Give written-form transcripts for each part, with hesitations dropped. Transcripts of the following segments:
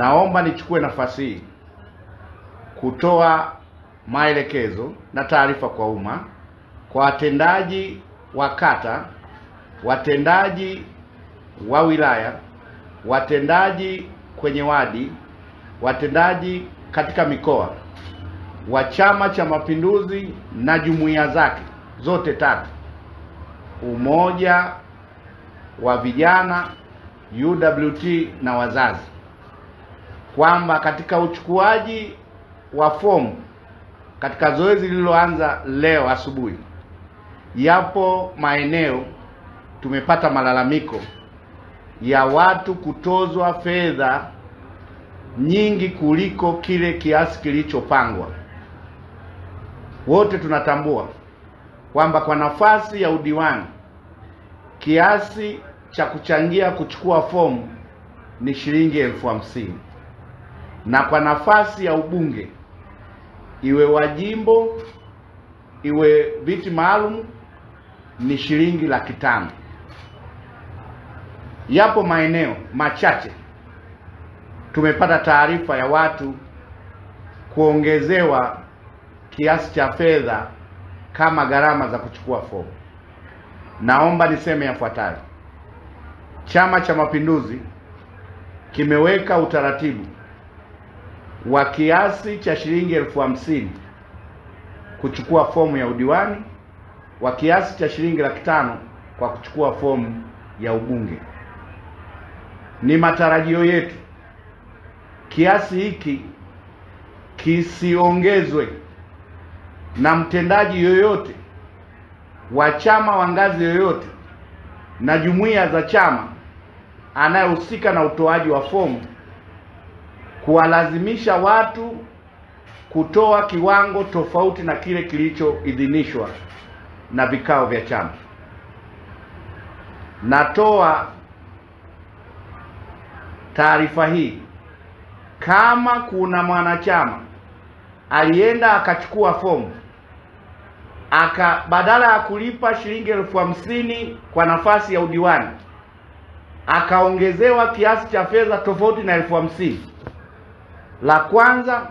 Naomba nichukue nafasi hii kutoa maelekezo na taarifa kwa umma, kwa watendaji wa kata, watendaji wa wilaya, watendaji kwenye wadi, watendaji katika mikoa wa Chama cha Mapinduzi na jumuiya zake zote tatu, Umoja wa Vijana, UWT na wazazi, kwamba katika uchukuaji wa fomu katika zoezi lililoanza leo asubuhi, yapo maeneo tumepata malalamiko ya watu kutozwa fedha nyingi kuliko kile kiasi kilichopangwa. Wote tunatambua kwamba kwa nafasi ya udiwani kiasi cha kuchangia kuchukua fomu ni shilingi 50,000, na kwa nafasi ya ubunge, iwe wa jimbo iwe viti maalum, ni shilingi 500,000. Yapo maeneo machache tumepata taarifa ya watu kuongezewa kiasi cha fedha kama gharama za kuchukua fomu. Naomba niseme yafuatayo. Chama cha Mapinduzi kimeweka utaratibu wa kiasi cha shilingi 50,000 kuchukua fomu ya udiwani, wa kiasi cha shilingi 500,000 kwa kuchukua fomu ya ubunge. Ni matarajio yetu kiasi hiki kisiongezwe na mtendaji yoyote wa chama wa ngazi yoyote na jumuiya za chama anayehusika na utoaji wa fomu, kuwalazimisha watu kutoa kiwango tofauti na kile kilichoidhinishwa na vikao vya chama. Natoa taarifa hii, kama kuna mwanachama alienda akachukua fomu badala ya kulipa shilingi 50,000 kwa nafasi ya udiwani akaongezewa kiasi cha fedha tofauti na 50,000, la kwanza,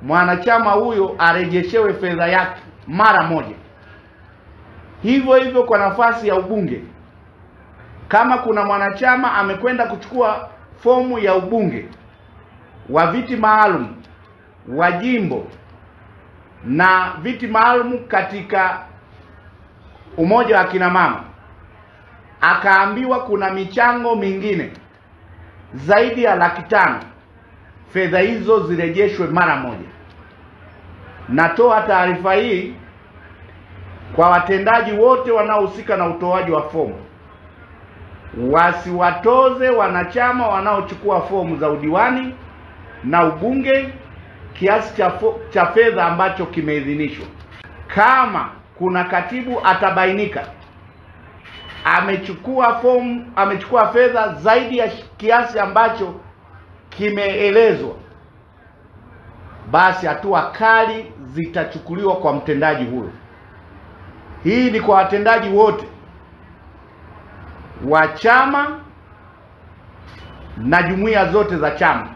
mwanachama huyo arejeshewe fedha yake mara moja. Hivyo hivyo kwa nafasi ya ubunge, kama kuna mwanachama amekwenda kuchukua fomu ya ubunge wa viti maalum wa jimbo na viti maalum katika umoja wa kina mama, akaambiwa kuna michango mingine zaidi ya 500,000, fedha hizo zirejeshwe mara moja. Natoa taarifa hii kwa watendaji wote wanaohusika na utoaji wa fomu, wasiwatoze wanachama wanaochukua fomu za udiwani na ubunge kiasi cha fedha ambacho kimeidhinishwa. Kama kuna katibu atabainika amechukua fedha zaidi ya kiasi ambacho kimeelezwa, basi hatua kali zitachukuliwa kwa mtendaji huyo. Hii ni kwa watendaji wote wa chama na jumuiya zote za chama.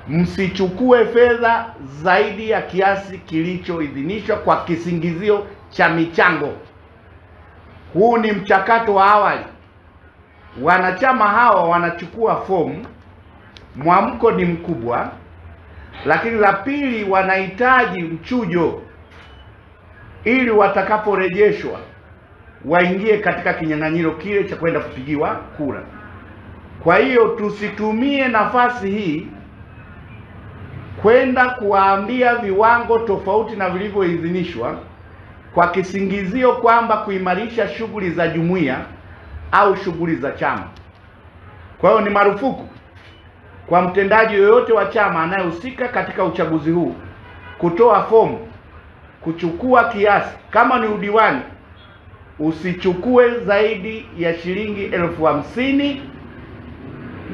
Msichukue fedha zaidi ya kiasi kilichoidhinishwa kwa kisingizio cha michango. Huu ni mchakato wa awali. Wanachama hawa wanachukua fomu, mwamko ni mkubwa, lakini la pili, wanahitaji mchujo ili watakaporejeshwa waingie katika kinyang'anyiro kile cha kwenda kupigiwa kura. Kwa hiyo tusitumie nafasi hii kwenda kuwaambia viwango tofauti na vilivyoidhinishwa kwa kisingizio kwamba kuimarisha shughuli za jumuiya au shughuli za chama. Kwa hiyo ni marufuku kwa mtendaji yoyote wa chama anayehusika katika uchaguzi huu kutoa fomu, kuchukua kiasi. Kama ni udiwani, usichukue zaidi ya shilingi 50,000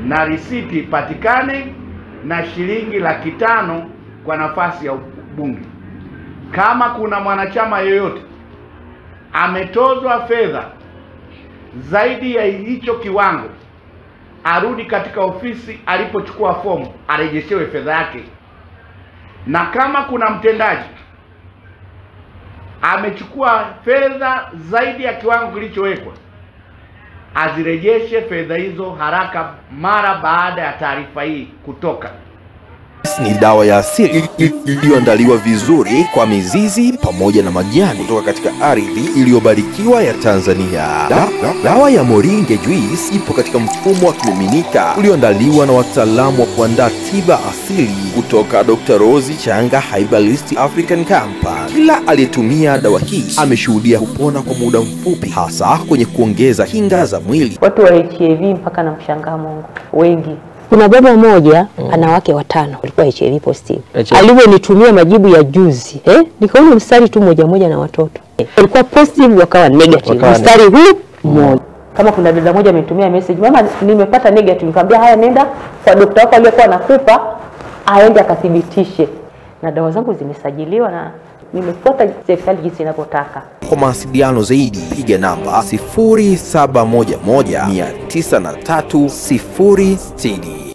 na risiti ipatikane, na shilingi 500,000 kwa nafasi ya ubunge. Kama kuna mwanachama yoyote ametozwa fedha zaidi ya hicho kiwango arudi katika ofisi alipochukua fomu, arejeshewe fedha yake. Na kama kuna mtendaji amechukua fedha zaidi ya kiwango kilichowekwa, azirejeshe fedha hizo haraka mara baada ya taarifa hii kutoka. Ni dawa ya asili iliyoandaliwa vizuri kwa mizizi pamoja na majani kutoka katika ardhi iliyobarikiwa ya Tanzania. Dawa ya Moringe Juice ipo katika mfumo wa kimiminika ulioandaliwa na wataalamu wa kuandaa tiba asili kutoka Dr. Rose Changa Herbalist African Company. Kila aliyetumia dawa hii ameshuhudia kupona kwa muda mfupi, hasa kwenye kuongeza kinga za mwili. Watu wa HIV mpaka na mshangaa Mungu wengi. Kuna baba mmoja ana wake 5 walikuwa HIV positive. Alivyonitumia majibu ya juzi, nikaona mstari tu moja na watoto. Walikuwa positive wakawa negative. Mstari huu mmoja. Kama kuna dada moja amenitumia message, mama nimepata negative, nikamwambia haya nenda kwa daktari wako aliyekuwa anakupa aende akathibitishe. Na dawa zangu zimesajiliwa na nimefuata serikali jinsi inavyotaka. Kwa mawasiliano zaidi piga namba 0711 903 060.